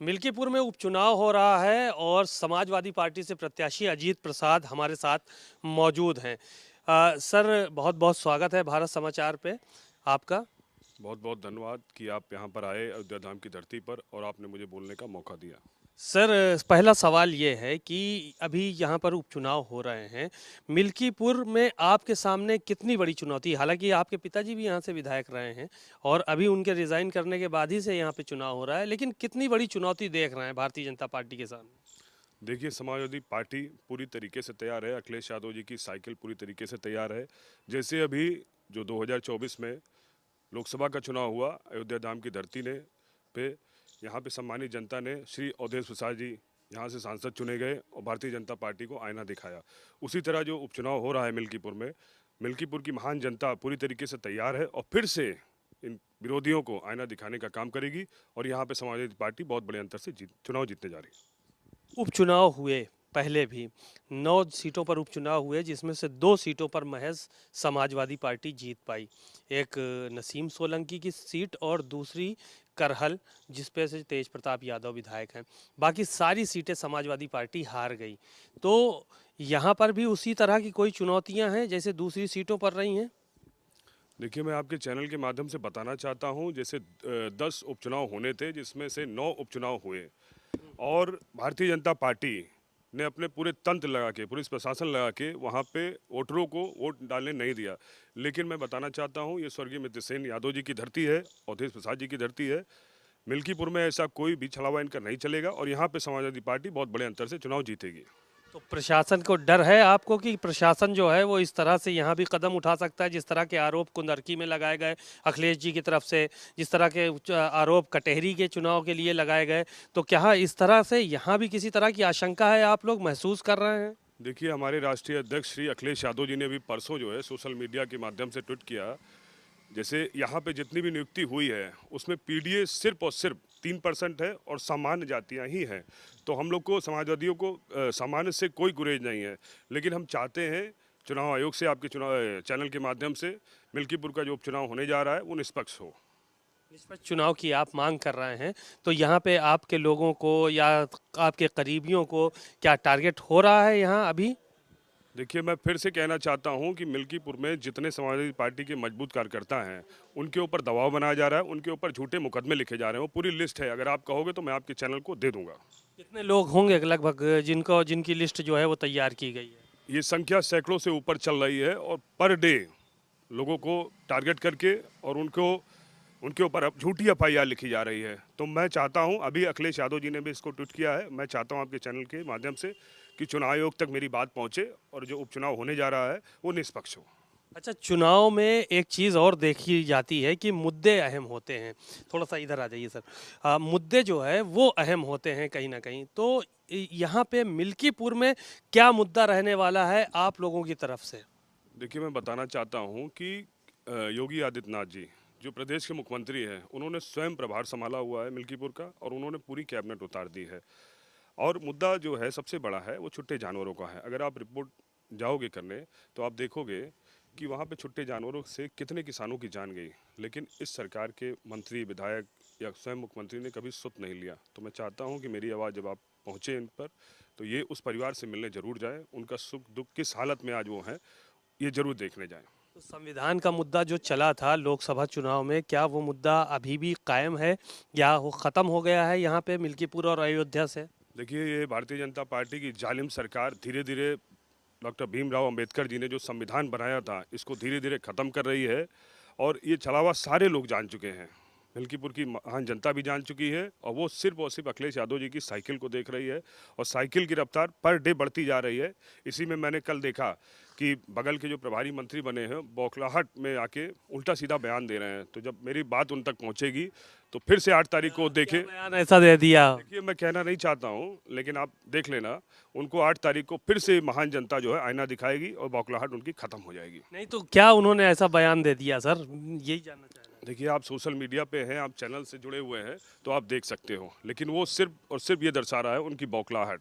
मिल्कीपुर में उपचुनाव हो रहा है और समाजवादी पार्टी से प्रत्याशी अजीत प्रसाद हमारे साथ मौजूद हैं। सर, बहुत बहुत स्वागत है भारत समाचार पे आपका। बहुत बहुत धन्यवाद कि आप यहाँ पर आए अयोध्या धाम की धरती पर और आपने मुझे बोलने का मौका दिया। सर, पहला सवाल ये है कि अभी यहाँ पर उपचुनाव हो रहे हैं। मिल्कीपुर में आपके सामने कितनी बड़ी चुनौती, हालांकि आपके पिताजी भी यहाँ से विधायक रहे हैं और अभी उनके रिजाइन करने के बाद ही से यहाँ पे चुनाव हो रहा है, लेकिन कितनी बड़ी चुनौती देख रहे हैं भारतीय जनता पार्टी के सामने? देखिए, समाजवादी पार्टी पूरी तरीके से तैयार है। अखिलेश यादव जी की साइकिल पूरी तरीके से तैयार है। जैसे अभी जो 2024 में लोकसभा का चुनाव हुआ अयोध्या धाम की धरती ने पे यहाँ पे सम्मानित जनता ने श्री अवधेश प्रसाद जी यहाँ से सांसद चुने गए और भारतीय जनता पार्टी को आईना दिखाया। उसी तरह जो उपचुनाव हो रहा है मिल्कीपुर में, मिल्कीपुर की महान जनता पूरी तरीके से तैयार है और फिर से इन विरोधियों को आईना दिखाने का काम करेगी और यहाँ पे समाजवादी पार्टी बहुत बड़े अंतर से चुनाव जीतने जा रही है। उपचुनाव हुए पहले भी 9 सीटों पर उपचुनाव हुए, जिसमें से 2 सीटों पर महज समाजवादी पार्टी जीत पाई। एक नसीम सोलंकी की सीट और दूसरी करहल, जिस पे से तेज प्रताप यादव विधायक हैं। बाकी सारी सीटें समाजवादी पार्टी हार गई। तो यहाँ पर भी उसी तरह की कोई चुनौतियाँ हैं जैसे दूसरी सीटों पर रही हैं? देखिए, मैं आपके चैनल के माध्यम से बताना चाहता हूँ, जैसे 10 उपचुनाव होने थे जिसमें से 9 उपचुनाव हुए और भारतीय जनता पार्टी ने अपने पूरे तंत्र लगा के, पुलिस प्रशासन लगा के वहाँ पे वोटरों को वोट डालने नहीं दिया। लेकिन मैं बताना चाहता हूँ, ये स्वर्गीय मित्रसेन यादव जी की धरती है, अवधेश प्रसाद जी की धरती है। मिल्कीपुर में ऐसा कोई भी छलावा इनका नहीं चलेगा और यहाँ पे समाजवादी पार्टी बहुत बड़े अंतर से चुनाव जीतेगी। तो प्रशासन को डर है आपको कि प्रशासन जो है वो इस तरह से यहाँ भी कदम उठा सकता है, जिस तरह के आरोप कुंदरकी में लगाए गए अखिलेश जी की तरफ से, जिस तरह के आरोप कटहरी के चुनाव के लिए लगाए गए, तो क्या इस तरह से यहाँ भी किसी तरह की आशंका है, आप लोग महसूस कर रहे हैं? देखिए, हमारे राष्ट्रीय अध्यक्ष श्री अखिलेश यादव जी ने भी परसों जो है सोशल मीडिया के माध्यम से ट्वीट किया, जैसे यहाँ पे जितनी भी नियुक्ति हुई है उसमें पीडीए सिर्फ और सिर्फ 3% है और सामान्य जातियाँ ही हैं। तो हम लोग को समाजवादियों को सामान्य से कोई गुरेज नहीं है, लेकिन हम चाहते हैं चुनाव आयोग से, आपके चुनाव चैनल के माध्यम से, मिल्कीपुर का जो उपचुनाव होने जा रहा है वो निष्पक्ष हो। निष्पक्ष चुनाव की आप मांग कर रहे हैं, तो यहाँ पे आपके लोगों को या आपके करीबियों को क्या टारगेट हो रहा है यहाँ अभी? देखिए, मैं फिर से कहना चाहता हूं कि मिल्कीपुर में जितने समाजवादी पार्टी के मजबूत कार्यकर्ता हैं उनके ऊपर दबाव बनाया जा रहा है, उनके ऊपर झूठे मुकदमे लिखे जा रहे हैं। वो पूरी लिस्ट है, अगर आप कहोगे तो मैं आपके चैनल को दे दूंगा। कितने लोग होंगे लगभग जिनकी लिस्ट जो है वो तैयार की गई है? ये संख्या सैकड़ों से ऊपर चल रही है और पर डे लोगों को टारगेट करके और उनके ऊपर अब झूठी एफआईआर लिखी जा रही है। तो मैं चाहता हूं, अभी अखिलेश यादव जी ने भी इसको ट्वीट किया है, मैं चाहता हूं आपके चैनल के माध्यम से कि चुनाव आयोग तक मेरी बात पहुंचे और जो उपचुनाव होने जा रहा है वो निष्पक्ष हो। अच्छा, चुनाव में एक चीज़ और देखी जाती है कि मुद्दे अहम होते हैं। थोड़ा सा इधर आ जाइए सर। मुद्दे जो है वो अहम होते हैं कहीं ना कहीं। तो यहाँ पे मिल्कीपुर में क्या मुद्दा रहने वाला है आप लोगों की तरफ से? देखिए, मैं बताना चाहता हूं कि योगी आदित्यनाथ जी जो प्रदेश के मुख्यमंत्री हैं, उन्होंने स्वयं प्रभार संभाला हुआ है मिल्कीपुर का और उन्होंने पूरी कैबिनेट उतार दी है। और मुद्दा जो है सबसे बड़ा है वो छुट्टे जानवरों का है। अगर आप रिपोर्ट जाओगे करने तो आप देखोगे कि वहाँ पे छुट्टे जानवरों से कितने किसानों की जान गई, लेकिन इस सरकार के मंत्री, विधायक या स्वयं मुख्यमंत्री ने कभी सुध नहीं लिया। तो मैं चाहता हूँ कि मेरी आवाज़ जब आप पहुँचे इन पर तो ये उस परिवार से मिलने ज़रूर जाएँ, उनका सुख दुख किस हालत में आज वो हैं ये ज़रूर देखने जाएँ। तो संविधान का मुद्दा जो चला था लोकसभा चुनाव में, क्या वो मुद्दा अभी भी कायम है या वो ख़त्म हो गया है यहाँ पे मिल्कीपुर और अयोध्या से? देखिए, ये भारतीय जनता पार्टी की जालिम सरकार धीरे धीरे डॉक्टर भीमराव अंबेडकर जी ने जो संविधान बनाया था इसको धीरे धीरे ख़त्म कर रही है और ये छलावा सारे लोग जान चुके हैं। मिल्कीपुर की महान जनता भी जान चुकी है और सिर्फ अखिलेश यादव जी की साइकिल को देख रही है और साइकिल की रफ्तार पर डे बढ़ती जा रही है। इसी में मैंने कल देखा कि बगल के जो प्रभारी मंत्री बने हैं बौखलाहट में आके उल्टा सीधा बयान दे रहे हैं। तो जब मेरी बात उन तक पहुंचेगी तो फिर से 8 तारीख को देखें। बयान ऐसा दे दिया? देखिए, मैं कहना नहीं चाहता हूं, लेकिन आप देख लेना, उनको 8 तारीख को फिर से महान जनता जो है आईना दिखाएगी और बौखलाहट उनकी खत्म हो जाएगी। नहीं तो क्या उन्होंने ऐसा बयान दे दिया सर, यही जानना चाह रहे हैं। देखिए, आप सोशल मीडिया पे हैं, आप चैनल से जुड़े हुए हैं तो आप देख सकते हो, लेकिन वो सिर्फ और सिर्फ ये दर्शा रहा है उनकी बौखलाहट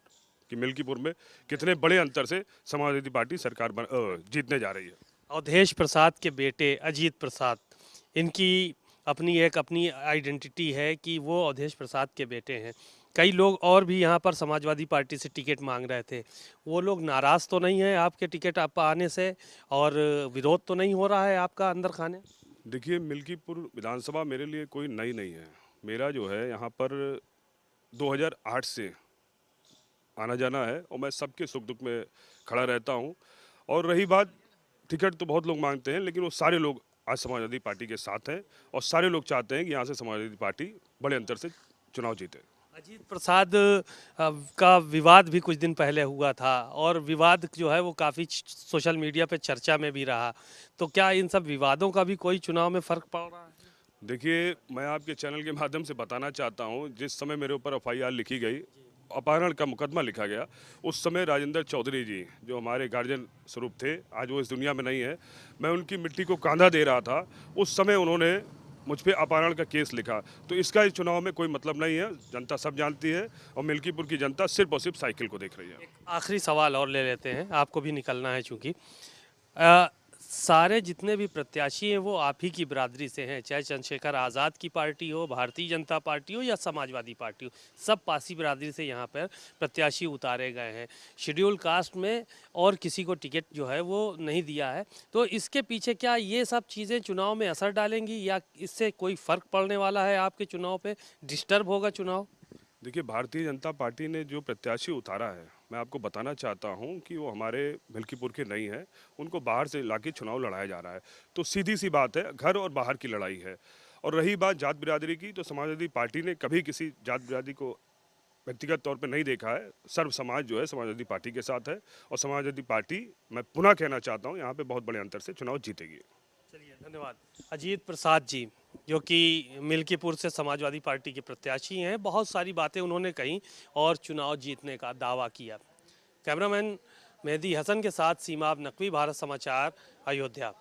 कि मिल्कीपुर में कितने बड़े अंतर से समाजवादी पार्टी सरकार जीतने जा रही है। अवधेश प्रसाद के बेटे अजीत प्रसाद, इनकी अपनी आइडेंटिटी है कि वो अवधेश प्रसाद के बेटे हैं। कई लोग और भी यहाँ पर समाजवादी पार्टी से टिकट मांग रहे थे, वो लोग नाराज़ तो नहीं है आपके टिकट आप आने से, और विरोध तो नहीं हो रहा है आपका अंदर खाने? देखिए, मिल्कीपुर विधानसभा मेरे लिए कोई नई नहीं है। मेरा जो है यहाँ पर 2008 से आना जाना है और मैं सबके सुख दुख में खड़ा रहता हूँ। और रही बात, टिकट तो बहुत लोग मांगते हैं, लेकिन वो सारे लोग आज समाजवादी पार्टी के साथ हैं और सारे लोग चाहते हैं कि यहाँ से समाजवादी पार्टी बड़े अंतर से चुनाव जीते। अजीत प्रसाद का विवाद भी कुछ दिन पहले हुआ था, और विवाद जो है वो काफ़ी सोशल मीडिया पे चर्चा में भी रहा, तो क्या इन सब विवादों का भी कोई चुनाव में फ़र्क पड़ रहा है? देखिए, मैं आपके चैनल के माध्यम से बताना चाहता हूँ, जिस समय मेरे ऊपर एफआईआर लिखी गई, अपहरण का मुकदमा लिखा गया, उस समय राजेंद्र चौधरी जी जो हमारे गार्जियन स्वरूप थे, आज वो इस दुनिया में नहीं है, मैं उनकी मिट्टी को कांधा दे रहा था। उस समय उन्होंने मुझ पे अपहरण का केस लिखा। तो इसका इस चुनाव में कोई मतलब नहीं है, जनता सब जानती है और मिल्कीपुर की जनता सिर्फ और सिर्फ साइकिल को देख रही है। आखिरी सवाल और ले लेते हैं, आपको भी निकलना है चूंकि अ, सारे जितने भी प्रत्याशी हैं वो आप ही की बिरादरी से हैं, चाहे चंद्रशेखर आज़ाद की पार्टी हो, भारतीय जनता पार्टी हो या समाजवादी पार्टी हो, सब पासी बिरादरी से यहाँ पर प्रत्याशी उतारे गए हैं। शेड्यूल कास्ट में और किसी को टिकट जो है वो नहीं दिया है, तो इसके पीछे क्या ये सब चीज़ें चुनाव में असर डालेंगी या इससे कोई फ़र्क पड़ने वाला है आपके चुनाव पे, डिस्टर्ब होगा चुनाव? देखिए, भारतीय जनता पार्टी ने जो प्रत्याशी उतारा है, मैं आपको बताना चाहता हूं कि वो हमारे मिल्कीपुर के नहीं है, उनको बाहर से लाके चुनाव लड़ाया जा रहा है। तो सीधी सी बात है, घर और बाहर की लड़ाई है। और रही बात जात बिरादरी की, तो समाजवादी पार्टी ने कभी किसी जात बिरादरी को व्यक्तिगत तौर पर नहीं देखा है। सर्व समाज जो है समाजवादी पार्टी के साथ है और समाजवादी पार्टी, मैं पुनः कहना चाहता हूँ, यहाँ पे बहुत बड़े अंतर से चुनाव जीतेगी। चलिए, धन्यवाद। अजीत प्रसाद जी, जो कि मिल्कीपुर से समाजवादी पार्टी के प्रत्याशी हैं, बहुत सारी बातें उन्होंने कही और चुनाव जीतने का दावा किया। कैमरामैन मेहदी हसन के साथ सीमाब नकवी, भारत समाचार, अयोध्या।